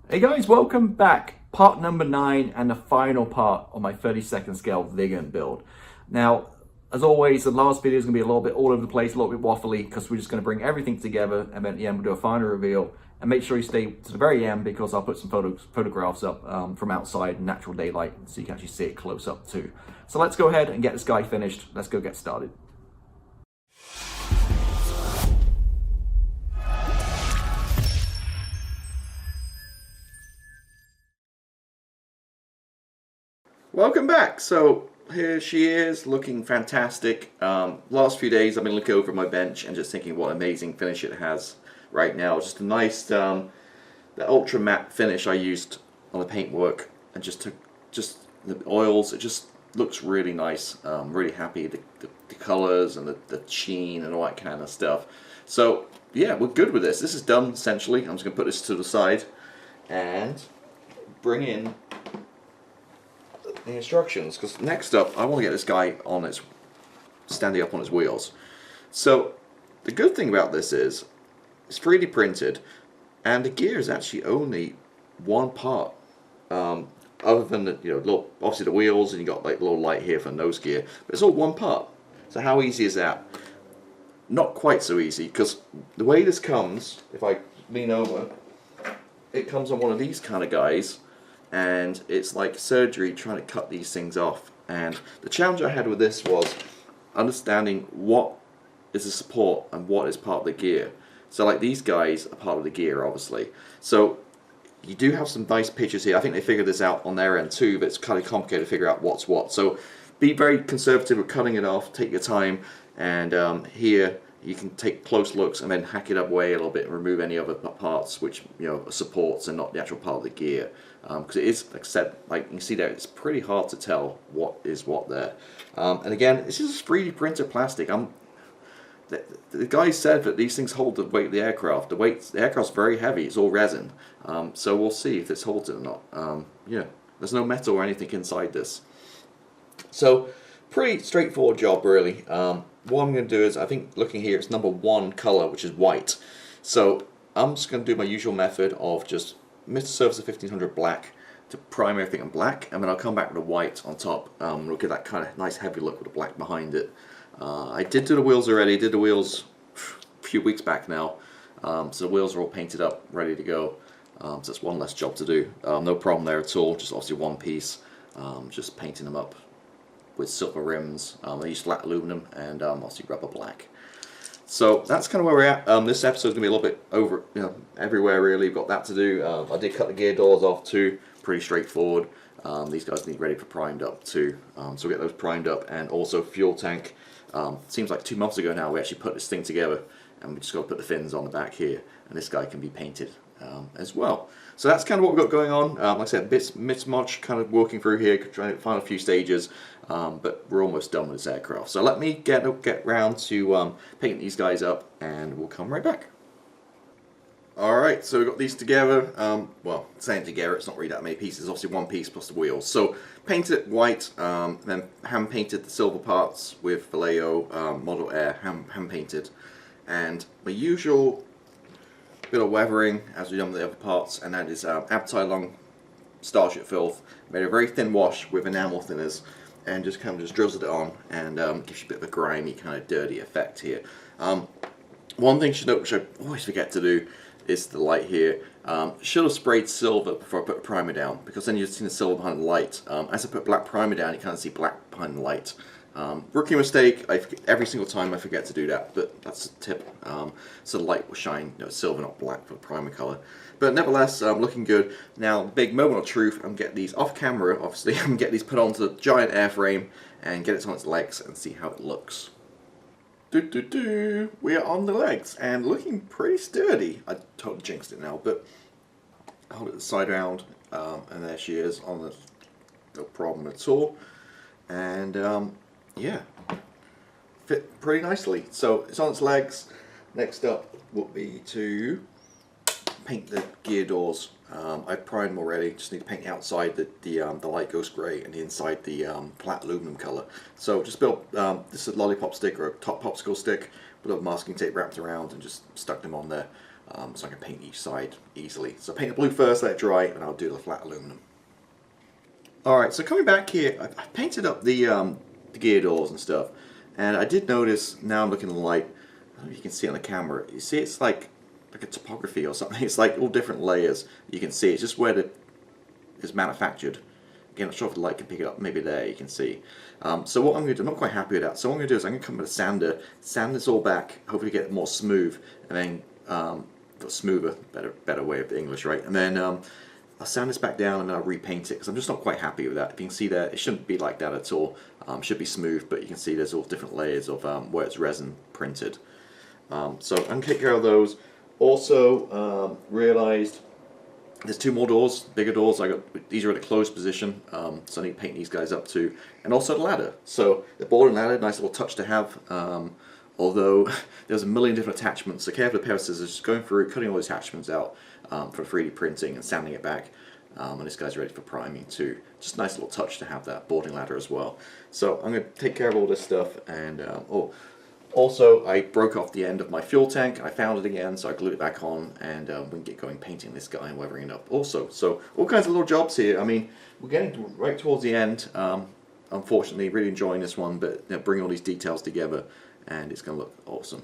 Hey guys, welcome back. Part number 9 and the final part of my 32nd scale Vigant build. Now, as always, the last video is going to be a little bit all over the place, a little bit waffly, because we're just going to bring everything together and then at the end we'll do a final reveal. And make sure you stay to the very end because I'll put some photographs up from outside in natural daylight so you can actually see it close up too. So let's go ahead and get this guy finished. Let's go get started. Welcome back. So here she is, looking fantastic. Last few days I've been looking over my bench and just thinking what amazing finish it has right now. Just a nice, the ultra matte finish I used on the paintwork and just the oils. It just looks really nice. Really happy the colors and the sheen and all that kind of stuff. So yeah, we're good with this. This is done essentially. I'm just gonna put this to the side and bring in the instructions, because next up I want to get this guy on its standing up on its wheels. So the good thing about this is it's 3D printed and the gear is actually only one part, other than the, little, obviously the wheels, and you got like a little light here for nose gear, but it's all one part. So how easy is that? Not quite so easy, because the way this comes, if I lean over, it comes on one of these kind of guys, and it's like surgery trying to cut these things off. And the challenge I had with this was understanding what is the support and what is part of the gear. So like these guys are part of the gear, obviously. So you do have some nice pictures here. I think they figured this out on their end too, but it's kind of complicated to figure out what's what. So be very conservative with cutting it off, take your time, and here you can take close looks and then hack it up away a little bit and remove any other parts which are supports and not the actual part of the gear, because it is, like I said, like you can see there, it's pretty hard to tell what is what there. And again, this is 3D printed plastic. The guy said that these things hold the weight of the aircraft. The aircraft's very heavy. It's all resin, so we'll see if this holds it or not. Yeah, there's no metal or anything inside this. So pretty straightforward job really. What I'm going to do is, I think looking here, it's number 1 color, which is white. So I'm just going to do my usual method of just Mr. Surfacer 1500 black to prime everything in black, and then I'll come back with a white on top. We'll get that kind of nice heavy look with the black behind it. I did do the wheels already. Did the wheels a few weeks back now, so the wheels are all painted up, ready to go. So that's one less job to do. No problem there at all. Just obviously one piece. Just painting them up with silver rims. I use flat aluminum and obviously rubber black. So that's kind of where we're at. This episode is going to be a little bit over, everywhere really. We've got that to do. I did cut the gear doors off too. Pretty straightforward. These guys need ready for primed up too. So we get those primed up, and also fuel tank. Seems like 2 months ago now we actually put this thing together, and we just got to put the fins on the back here, and this guy can be painted as well. So that's kind of what we've got going on. Like I said, bits much kind of working through here, trying to find a few stages, but we're almost done with this aircraft. So let me get round to painting these guys up, and we'll come right back. Alright, so we've got these together. Well, saying together, it's not really that many pieces. Obviously one piece plus the wheels. So painted it white, then hand painted the silver parts with Vallejo Model Air hand painted, and my usual bit of weathering as we've done with the other parts, and that is Abteilung Starship Filth. Made a very thin wash with enamel thinners, and just kind of just drizzled it on, and gives you a bit of a grimy kind of dirty effect here. One thing you should note, which I always forget to do, is the light here. Should have sprayed silver before I put the primer down, because then you've seen the silver behind the light. As I put black primer down, you kind of see black behind the light. Rookie mistake. Every single time I forget to do that, but that's a tip. So the light will shine silver, not black, for the primer color. But nevertheless, looking good. Now, big moment of truth. I'm getting these off camera. Obviously, I'm getting these put onto the giant airframe and get it on its legs and see how it looks. We are on the legs and looking pretty sturdy. I totally jinxed it now, but I hold it the side round, and there she is on the, no problem at all. And yeah, fit pretty nicely. So it's on its legs. Next up will be to paint the gear doors. I've primed them already, just need to paint outside the light ghost grey and the inside the flat aluminum colour. So just built this is a lollipop stick or a top popsicle stick with a little masking tape wrapped around and just stuck them on there. so I can paint each side easily. So paint the blue first, let it dry, and I'll do the flat aluminum. Alright, so coming back here, I painted up the gear doors and stuff, and I did notice, now I'm looking at the light, I don't know if you can see on the camera, you see it's like a topography or something. It's like all different layers. You can see it's just where it is manufactured. Again, I'm not sure if the light can pick it up. Maybe there you can see. So what I'm going to do, I'm not quite happy with that. So what I'm going to do is I'm going to come with a sander, sand this all back, hopefully get it more smooth, and then got smoother, better way of the English, right? And then I'll sand this back down and I'll repaint it because I'm just not quite happy with that. If you can see there, it shouldn't be like that at all. Should be smooth, but you can see there's all different layers of where it's resin printed. So I'm going to take care of those. Also realized there's two more doors, bigger doors. These are at a closed position, so I need to paint these guys up too. And also the ladder. So the board and ladder, nice little touch to have. Although there's a million different attachments, so careful with a pair of scissors, just going through, cutting all the attachments out for 3D printing and sanding it back. And this guy's ready for priming too. Just a nice little touch to have that boarding ladder as well. So I'm going to take care of all this stuff. And also, I broke off the end of my fuel tank. I found it again, so I glued it back on, and we can get going painting this guy and weathering it up also. So all kinds of little jobs here. I mean, we're getting right towards the end. Unfortunately, really enjoying this one, but bring all these details together, and it's going to look awesome.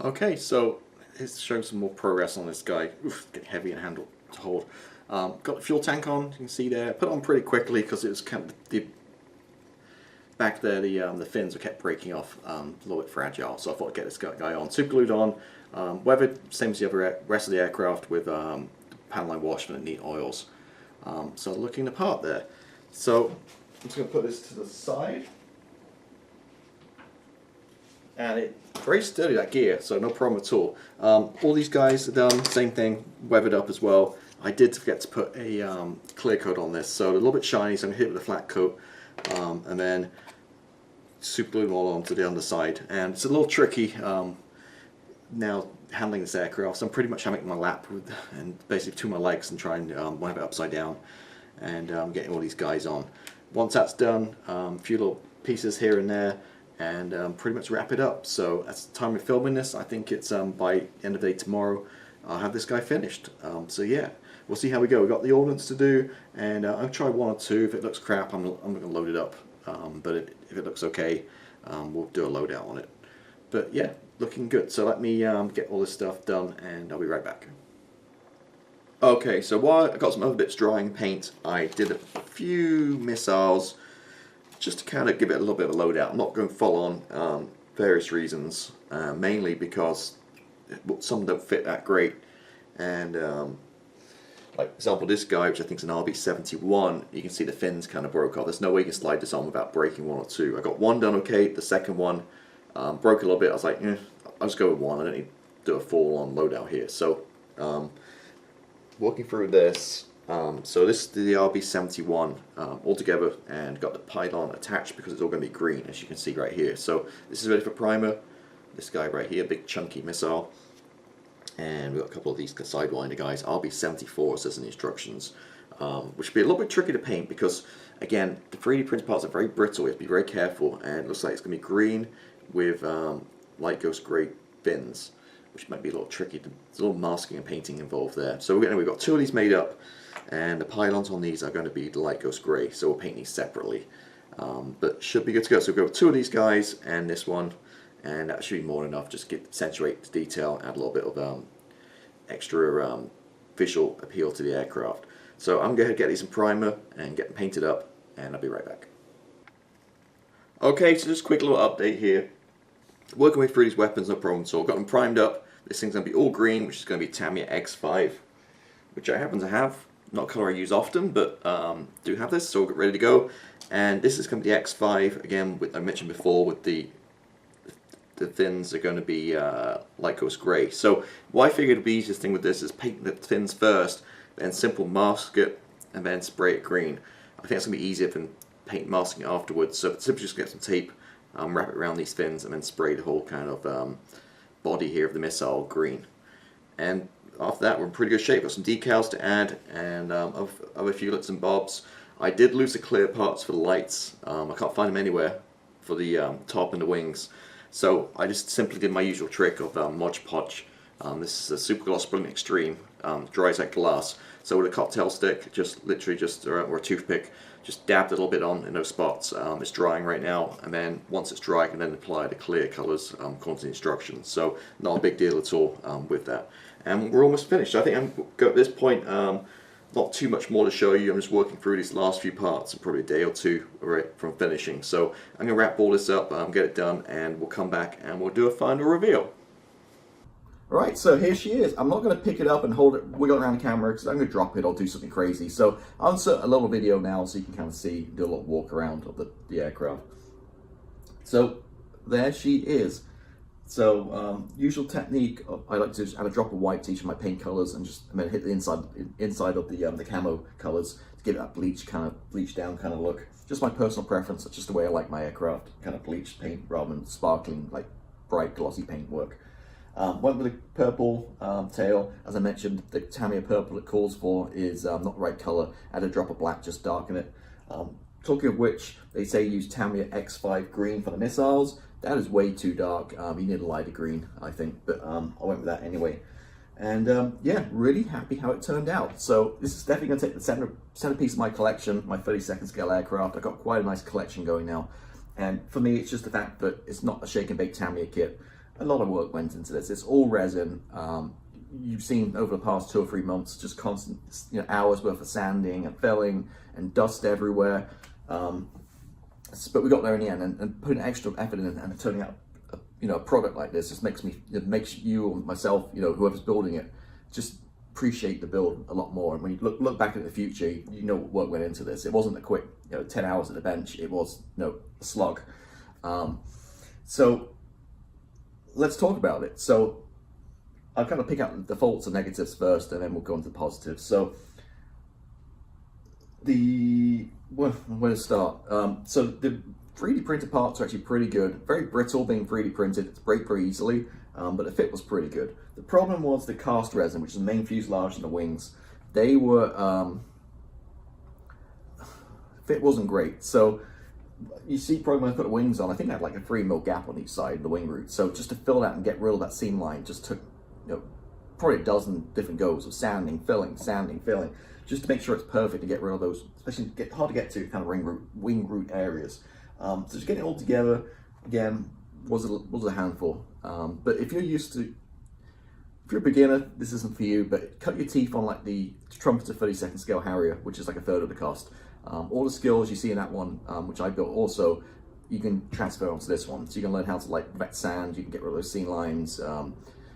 Okay, so here's showing some more progress on this guy. Oof, getting heavy and handle to hold. Got the fuel tank on. You can see there. Put it on pretty quickly because it was kind of back there, the fins were kept breaking off, a little bit fragile, so I thought I'd get this guy on. Super glued on, weathered, same as the other rest of the aircraft with panel line wash and neat oils. So looking the part there. So I'm just going to put this to the side. And it's very sturdy, that gear, so no problem at all. All these guys are done, same thing, weathered up as well. I did forget to put a clear coat on this, so a little bit shiny, so I'm going to hit it with a flat coat. And then super glue them all onto the underside, and it's a little tricky now handling this aircraft, so I'm pretty much having it in my lap and basically between my legs and trying to have it upside down and getting all these guys on. Once that's done, a few little pieces here and there, and pretty much wrap it up. So that's the time of filming this. I think it's by end of day tomorrow I'll have this guy finished. So yeah, we'll see how we go. We've got the ordnance to do, and I'll try one or two. If it looks crap, I'm not going to load it up. But if it looks okay, we'll do a loadout on it. But yeah, looking good. So let me get all this stuff done, and I'll be right back. Okay, so while I got some other bits drying paint, I did a few missiles just to kind of give it a little bit of a loadout. I'm not going full on, various reasons, mainly because some don't fit that great, and like for example this guy, which I think is an RB71, you can see the fins kind of broke off. There's no way you can slide this on without breaking one or two. I got one done okay, the second one broke a little bit. I was like, I'll just go with one, I don't need to do a full on loadout here. So walking through this, so this is the RB71 altogether, and got the pylon attached because it's all going to be green, as you can see right here. So this is ready for primer. This guy right here, big chunky missile, and we've got a couple of these Sidewinder guys. RB74 says in the instructions, which would be a little bit tricky to paint because, again, the 3D printed parts are very brittle. You have to be very careful, and it looks like it's going to be green with light ghost grey fins, which might be a little tricky. There's a little masking and painting involved there. So we've got two of these made up, and the pylons on these are going to be the light ghost grey, so we'll paint these separately. But should be good to go. So we've got two of these guys and this one, and that should be more than enough. Just accentuate the detail, add a little bit of extra visual appeal to the aircraft. So I'm going to get these in primer and get them painted up, and I'll be right back. Okay, so just a quick little update here. Working way through these weapons, no problem. So I've got them primed up. This thing's going to be all green, which is going to be Tamiya X5, which I happen to have. Not a colour I use often, but do have this, so we'll get ready to go. And this is going to be the X5, again, I mentioned before, with the fins are going to be light ghost grey. So what I figured would be the easiest thing with this is paint the fins first, then simple mask it, and then spray it green. I think that's going to be easier than paint masking it afterwards. So simply just get some tape, wrap it around these fins, and then spray the whole kind of body here of the missile green. And after that, we're in pretty good shape. Got some decals to add, and other few bits and bobs. I did lose the clear parts for the lights. I can't find them anywhere for the top and the wings. So I just simply did my usual trick of Mod Podge This is a Super Gloss Brilliant Extreme, dries like glass. So with a cocktail stick, literally or a toothpick, just dabbed a little bit on in those spots. It's drying right now, and then once it's dry, I can then apply the clear colors according to the instructions. So not a big deal at all with that. And we're almost finished. I think at this point, not too much more to show you. I'm just working through these last few parts, and probably a day or two from finishing. So I'm gonna wrap all this up, get it done, and we'll come back and we'll do a final reveal. Alright, so here she is. I'm not going to pick it up and hold it, wiggle around the camera, because I'm going to drop it or do something crazy. So I'll insert a little video now so you can kind of see, do a little walk around of the aircraft. So there she is. So usual technique, I like to just add a drop of white to each of my paint colors and then hit the inside of the camo colors to give it that bleach down kind of look. Just my personal preference. That's just the way I like my aircraft, kind of bleached paint rather than sparkling, like bright glossy paint work. Went with a purple tail. As I mentioned, the Tamiya purple it calls for is not the right color. Add a drop of black, just darken it. Talking of which, they say use Tamiya X5 green for the missiles. That is way too dark. You need a lighter green, I think, but I went with that anyway. And yeah, really happy how it turned out. So this is definitely going to take the centerpiece of my collection, my 32nd scale aircraft. I've got quite a nice collection going now. And for me, it's just the fact that it's not a shake and bake Tamiya kit. A lot of work went into this. It's all resin. You've seen over the past 2 or 3 months, just constant, hours worth of sanding and filling and dust everywhere. But we got there in the end, and putting extra effort in and turning out, a product like this just makes you or myself, whoever's building it, just appreciate the build a lot more. And when you look back at the future, you know what work went into this. It wasn't a quick, 10 hours at the bench. It was, a slug. So let's talk about it. So I'll kind of pick out the faults and negatives first, and then we'll go into the positives. So where to start? So the 3D printed parts are actually pretty good. Very brittle, being 3D printed. It's break pretty easily, but the fit was pretty good. The problem was the cast resin, which is the main fuselage and the wings. They were fit wasn't great. So you see, probably when I put the wings on, I think I had like a 3mm gap on each side of the wing root. So just to fill that and get rid of that seam line just took, probably a dozen different goes of sanding, filling, just to make sure it's perfect to get rid of those, especially hard to get to kind of wing root areas. So just getting it all together, again, was a handful. But if you're a beginner, this isn't for you, but cut your teeth on like the Trumpeter 32nd scale Harrier, which is like a third of the cost. All the skills you see in that one, which I built also, you can transfer onto this one. So you can learn how to like vet sand, you can get rid of those seam lines,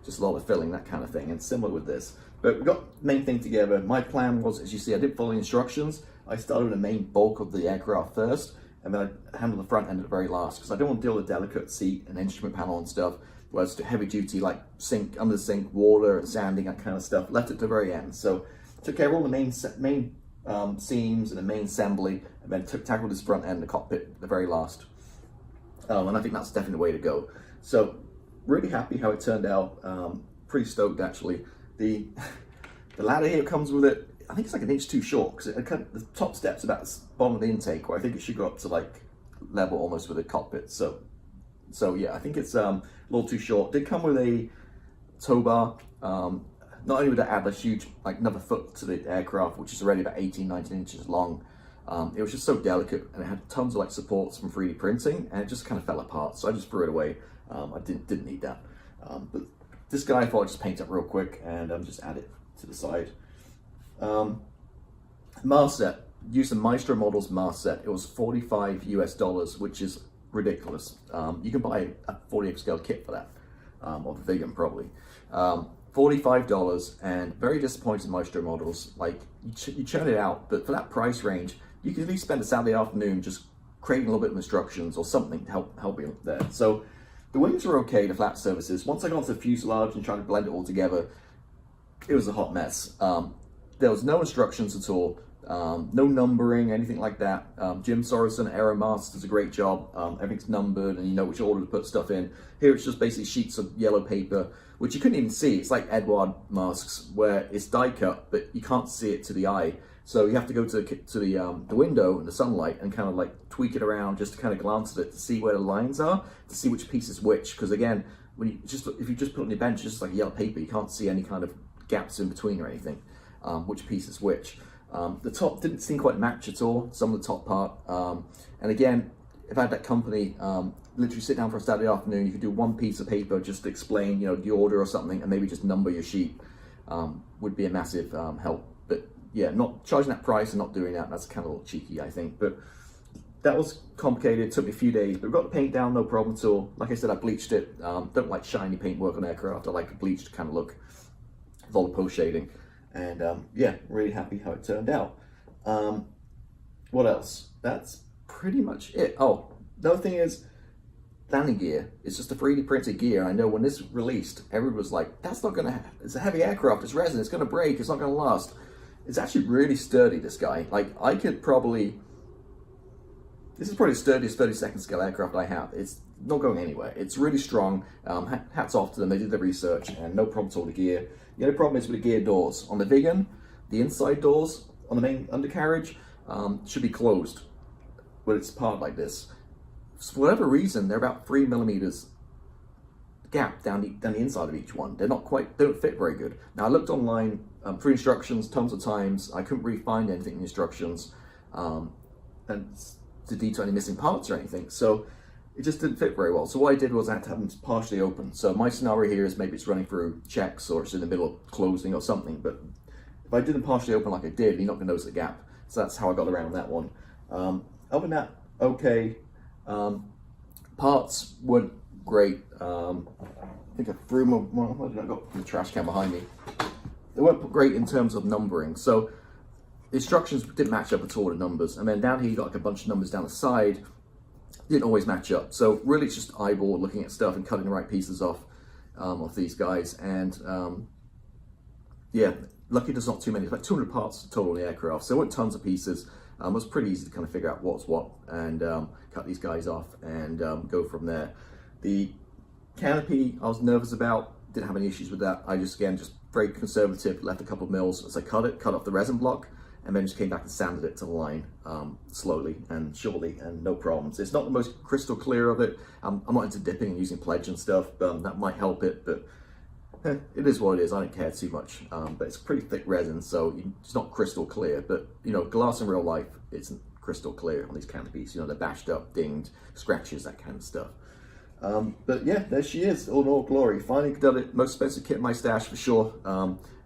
just a lot of filling, that kind of thing. And similar with this. But we got the main thing together. My plan was, as you see, I didn't follow the instructions. I started with the main bulk of the aircraft first, and then I handled the front end at the very last, because I don't want to deal with delicate seat and instrument panel and stuff, whereas heavy duty like under the sink, water and sanding, that kind of stuff, left it to the very end. So took care of all the main seams and the main assembly, and then tackled this front end, the cockpit, at the very last. And I think that's definitely the way to go. So really happy how it turned out. Pretty stoked actually. The ladder here comes with it. I think it's like an inch too short, because the top step's about the bottom of the intake, where I think it should go up to like level almost with the cockpit. So yeah, I think it's a little too short. Did come with a tow bar. Not only would it add a huge, like another foot to the aircraft, which is already about 18-19 inches long, it was just so delicate, and it had tons of like supports from 3D printing, and it just kind of fell apart. So I just threw it away. I didn't need that. But this guy, I thought I'd just paint up real quick and just add it to the side. Mast set, used the Maestro Models mast set. It was $45 US, which is ridiculous. You can buy a 48 scale kit for that, or the Vegan probably. $45, and very disappointed in Maestro Models. Like you churn it out, but for that price range, you could at least spend a Saturday afternoon just creating a little bit of instructions or something to help you there. So the wings were okay, the flap surfaces. Once I got onto the fuselage and tried to blend it all together, it was a hot mess. There was no instructions at all, no numbering, anything like that. Jim Sorensen, Aeromast, does a great job. Everything's numbered and you know which order to put stuff in. Here it's just basically sheets of yellow paper, which you couldn't even see. It's like Eduard masks, where it's die cut, but you can't see it to the eye. So you have to go to the window in the sunlight and kind of like tweak it around just to kind of glance at it to see where the lines are, to see which piece is which. Because again, when you just, if you just put it on your bench, it's just like yellow paper. You can't see any kind of gaps in between or anything, which piece is which. The top didn't seem quite match at all, some of the top part. And again, if I had that company, literally sit down for a Saturday afternoon, you could do one piece of paper just to explain, you know, the order or something, and maybe just number your sheet, would be a massive help. But yeah, not charging that price and not doing that, that's kind of a little cheeky, I think. But that was complicated, it took me a few days, but we got the paint down, no problem at all. Like I said, I bleached it. Don't like shiny paint work on aircraft, I like a bleached kind of look, with all the post shading. And yeah, really happy how it turned out. What else? That's pretty much it. Oh, the other thing is, landing gear. It's just a 3D printed gear. I know when this released, everyone was like, that's not gonna, it's a heavy aircraft, it's resin, it's gonna break, it's not gonna last. It's actually really sturdy, this guy. Like, I could probably, this is probably the sturdiest 32nd scale aircraft I have. It's not going anywhere. It's really strong. Hats off to them, they did the research, and no problem at all with the gear. The only problem is with the gear doors. On the Viggen, the inside doors on the main undercarriage should be closed when it's part like this. For whatever reason, they're about 3 millimeters gap down the inside of each one. They're not quite, they don't fit very good. Now, I looked online for instructions tons of times. I couldn't really find anything in the instructions and to detail any missing parts or anything. So it just didn't fit very well. So what I did was I had to have them partially open. So my scenario here is maybe it's running through checks or it's in the middle of closing or something. But if I did them partially open like I did, you're not going to notice the gap. So that's how I got around that one. Other than that, okay. Parts weren't great. I think I threw them, well, I got the trash can behind me. They weren't great in terms of numbering. So the instructions didn't match up at all, the numbers. And then down here, you got like a bunch of numbers down the side. Didn't always match up. So really it's just eyeball looking at stuff and cutting the right pieces off of these guys. And yeah, lucky there's not too many. It's like 200 parts total in the aircraft. So there weren't tons of pieces. It was pretty easy to kind of figure out what's what and cut these guys off and go from there. The canopy I was nervous about, didn't have any issues with that. I just, again, just very conservative, left a couple of mils as I cut off the resin block, and then just came back and sanded it to the line slowly and surely, and no problems. It's not the most crystal clear of it. I'm not into dipping and using pledge and stuff, that might help it, but it is what it is. I don't care too much, but it's pretty thick resin, so it's not crystal clear. But you know, glass in real life isn't crystal clear on these canopies. You know, they're bashed up, dinged, scratches, that kind of stuff. But yeah, there she is, all in all glory. Finally done it. Most expensive kit in my stash for sure.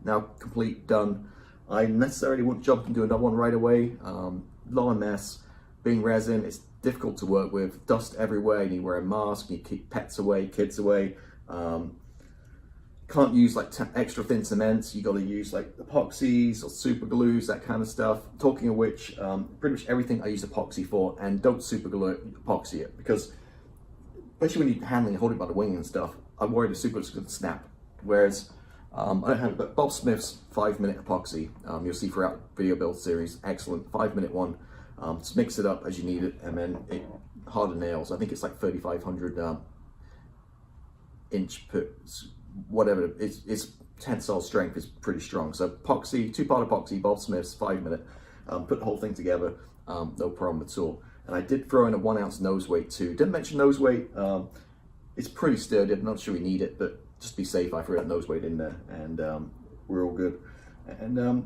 Now complete, done. I necessarily wouldn't jump and do another one right away. Lot of mess. Being resin, it's difficult to work with. Dust everywhere. You need to wear a mask. You keep pets away, kids away. Can't use like extra thin cements. You got to use like epoxies or super glues, that kind of stuff. Talking of which, pretty much everything I use epoxy for, and don't super glue epoxy it, because especially when you're handling, holding it by the wing and stuff, I'm worried the super is going to snap. Whereas I don't have, but Bob Smith's 5-minute epoxy, you'll see throughout video build series, excellent 5-minute one. Just mix it up as you need it, and then it harder nails. I think it's like 3,500 inch per whatever. It's tensile strength is pretty strong. So epoxy, 2-part epoxy, Bob Smith's 5-minute. Put the whole thing together, no problem at all. And I did throw in a 1 ounce nose weight too. Didn't mention nose weight. It's pretty sturdy. I'm not sure we need it, but just to be safe, I threw that nose weight in there, and we're all good. And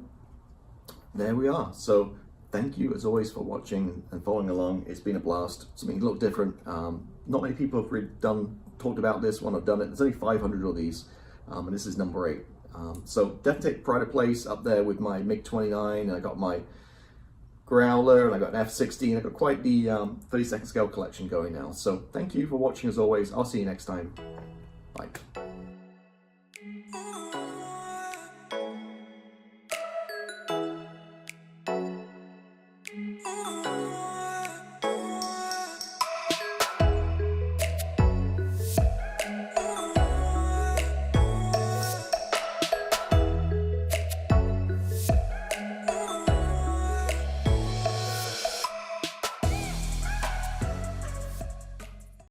there we are. So thank you as always for watching and following along. It's been a blast. Something a little different. Not many people have really talked about this one. I've done it. There's only 500 of these, and this is number 8. So definitely take pride of place up there with my MiG-29. And I got my Growler, and I got an F-16. I've got quite the 32nd scale collection going now. So thank you for watching as always. I'll see you next time. Bye. Oh.